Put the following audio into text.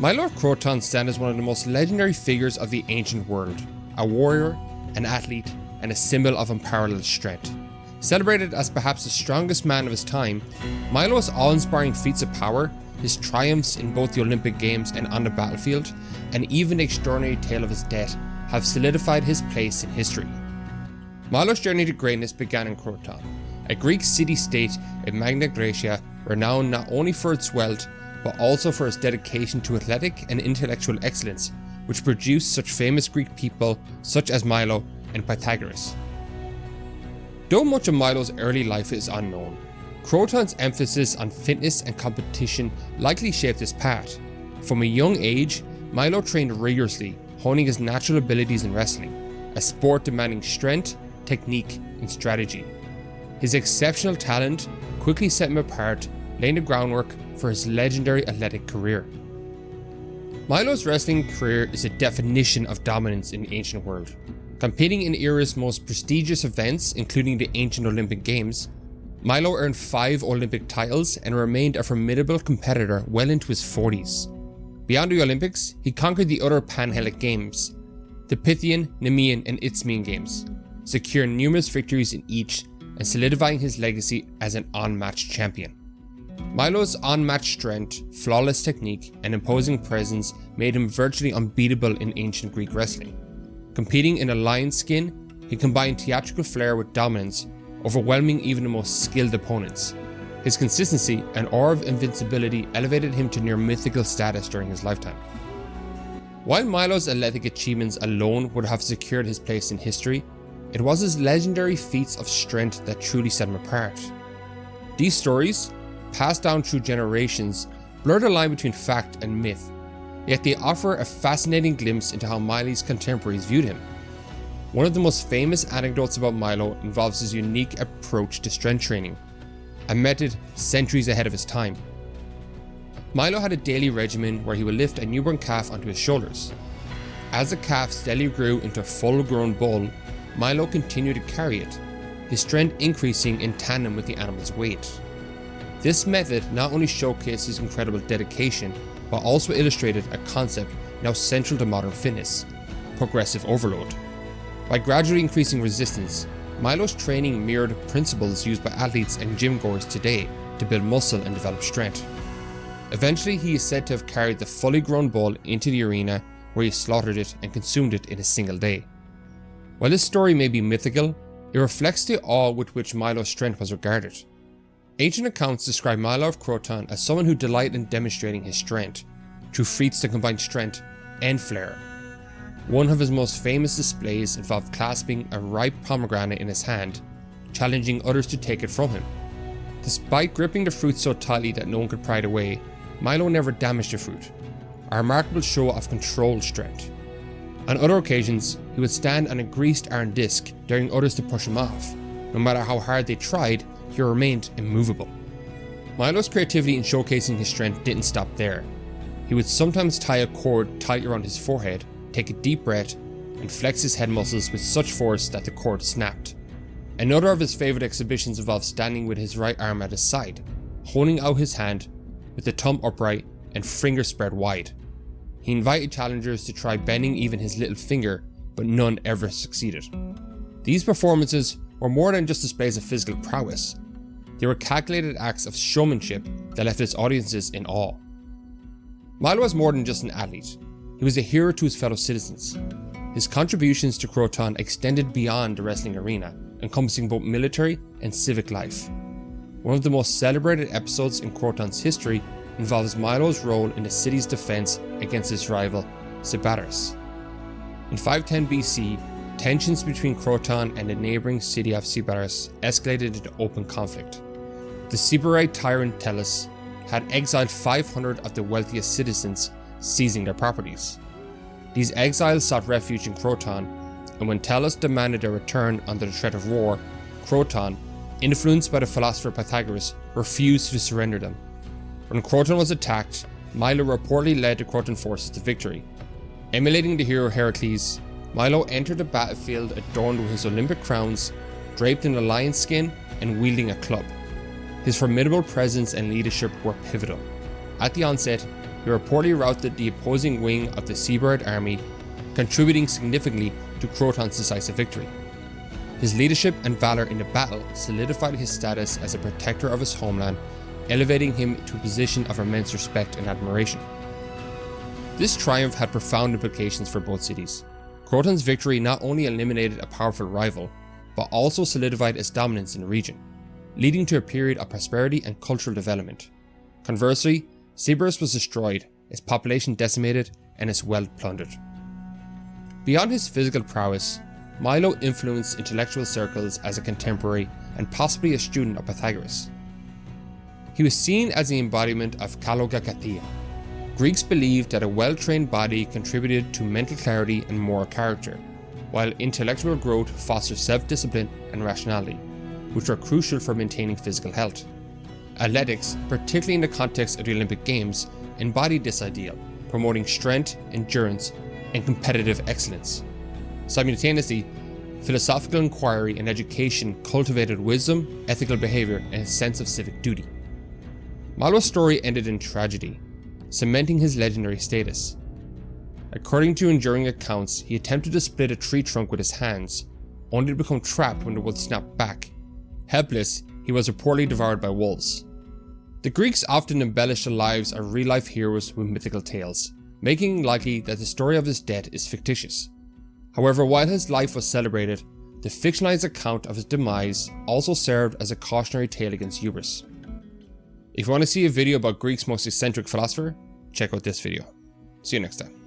Milo of Croton stands as one of the most legendary figures of the ancient world, a warrior, an athlete, and a symbol of unparalleled strength. Celebrated as perhaps the strongest man of his time, Milo's awe-inspiring feats of power, his triumphs in both the Olympic Games and on the battlefield, and even the extraordinary tale of his death have solidified his place in history. Milo's journey to greatness began in Croton, a Greek city-state in Magna Graecia renowned not only for its wealth, but also for its dedication to athletic and intellectual excellence, which produced such famous Greek people such as Milo and Pythagoras. Though much of Milo's early life is unknown, Croton's emphasis on fitness and competition likely shaped his path. From a young age, Milo trained rigorously, honing his natural abilities in wrestling, a sport demanding strength, technique, and strategy. His exceptional talent quickly set him apart, laying the groundwork for his legendary athletic career. Milo's wrestling career is a definition of dominance in the ancient world. Competing in the era's most prestigious events, including the ancient Olympic Games, Milo earned 5 Olympic titles and remained a formidable competitor well into his 40s. Beyond the Olympics, he conquered the other Pan-Hellenic Games, the Pythian, Nemean, and Isthmian Games, securing numerous victories in each and solidifying his legacy as an unmatched champion. Milo's unmatched strength, flawless technique, and imposing presence made him virtually unbeatable in ancient Greek wrestling. Competing in a lion's skin, he combined theatrical flair with dominance, overwhelming even the most skilled opponents. His consistency and aura of invincibility elevated him to near mythical status during his lifetime. While Milo's athletic achievements alone would have secured his place in history, it was his legendary feats of strength that truly set him apart. These stories, passed down through generations, blur the line between fact and myth, yet they offer a fascinating glimpse into how Milo's contemporaries viewed him. One of the most famous anecdotes about Milo involves his unique approach to strength training, a method centuries ahead of his time. Milo had a daily regimen where he would lift a newborn calf onto his shoulders. As the calf steadily grew into a full-grown bull, Milo continued to carry it, his strength increasing in tandem with the animal's weight. This method not only showcased his incredible dedication, but also illustrated a concept now central to modern fitness: progressive overload. By gradually increasing resistance, Milo's training mirrored principles used by athletes and gym goers today to build muscle and develop strength. Eventually, he is said to have carried the fully grown bull into the arena where he slaughtered it and consumed it in a single day. While this story may be mythical, it reflects the awe with which Milo's strength was regarded. Ancient accounts describe Milo of Croton as someone who delighted in demonstrating his strength, through feats that combined strength and flair. One of his most famous displays involved clasping a ripe pomegranate in his hand, challenging others to take it from him. Despite gripping the fruit so tightly that no one could pry it away, Milo never damaged the fruit, a remarkable show of controlled strength. On other occasions, he would stand on a greased iron disc, daring others to push him off. No matter how hard they tried, he remained immovable. Milo's creativity in showcasing his strength didn't stop there. He would sometimes tie a cord tight around his forehead, take a deep breath, and flex his head muscles with such force that the cord snapped. Another of his favourite exhibitions involved standing with his right arm at his side, holding out his hand with the thumb upright and fingers spread wide. He invited challengers to try bending even his little finger, but none ever succeeded. These performances were more than just displays of physical prowess. They were calculated acts of showmanship that left his audiences in awe. Milo was more than just an athlete. He was a hero to his fellow citizens. His contributions to Croton extended beyond the wrestling arena, encompassing both military and civic life. One of the most celebrated episodes in Croton's history involves Milo's role in the city's defense against his rival, Sybaris. In 510 BC, tensions between Croton and the neighbouring city of Sybaris escalated into open conflict. The Sybarite tyrant Tellus had exiled 500 of the wealthiest citizens, seizing their properties. These exiles sought refuge in Croton, and when Tellus demanded their return under the threat of war, Croton, influenced by the philosopher Pythagoras, refused to surrender them. When Croton was attacked, Milo reportedly led the Croton forces to victory. Emulating the hero Heracles, Milo entered the battlefield adorned with his Olympic crowns, draped in a lion's skin and wielding a club. His formidable presence and leadership were pivotal. At the onset, he reportedly routed the opposing wing of the seabird army, contributing significantly to Croton's decisive victory. His leadership and valor in the battle solidified his status as a protector of his homeland, elevating him to a position of immense respect and admiration. This triumph had profound implications for both cities. Croton's victory not only eliminated a powerful rival, but also solidified its dominance in the region, leading to a period of prosperity and cultural development. Conversely, Sybaris was destroyed, its population decimated, and its wealth plundered. Beyond his physical prowess, Milo influenced intellectual circles as a contemporary and possibly a student of Pythagoras. He was seen as the embodiment of kalogakathia. Greeks believed that a well-trained body contributed to mental clarity and moral character, while intellectual growth fostered self-discipline and rationality, which were crucial for maintaining physical health. Athletics, particularly in the context of the Olympic Games, embodied this ideal, promoting strength, endurance, and competitive excellence. Simultaneously, philosophical inquiry and education cultivated wisdom, ethical behavior, and a sense of civic duty. Milo's story ended in tragedy, cementing his legendary status. According to enduring accounts, he attempted to split a tree trunk with his hands, only to become trapped when the wood snapped back. Helpless, he was reportedly devoured by wolves. The Greeks often embellished the lives of real-life heroes with mythical tales, making it likely that the story of his death is fictitious. However, while his life was celebrated, the fictionalized account of his demise also served as a cautionary tale against hubris. If you want to see a video about Greece's most eccentric philosopher, check out this video. See you next time.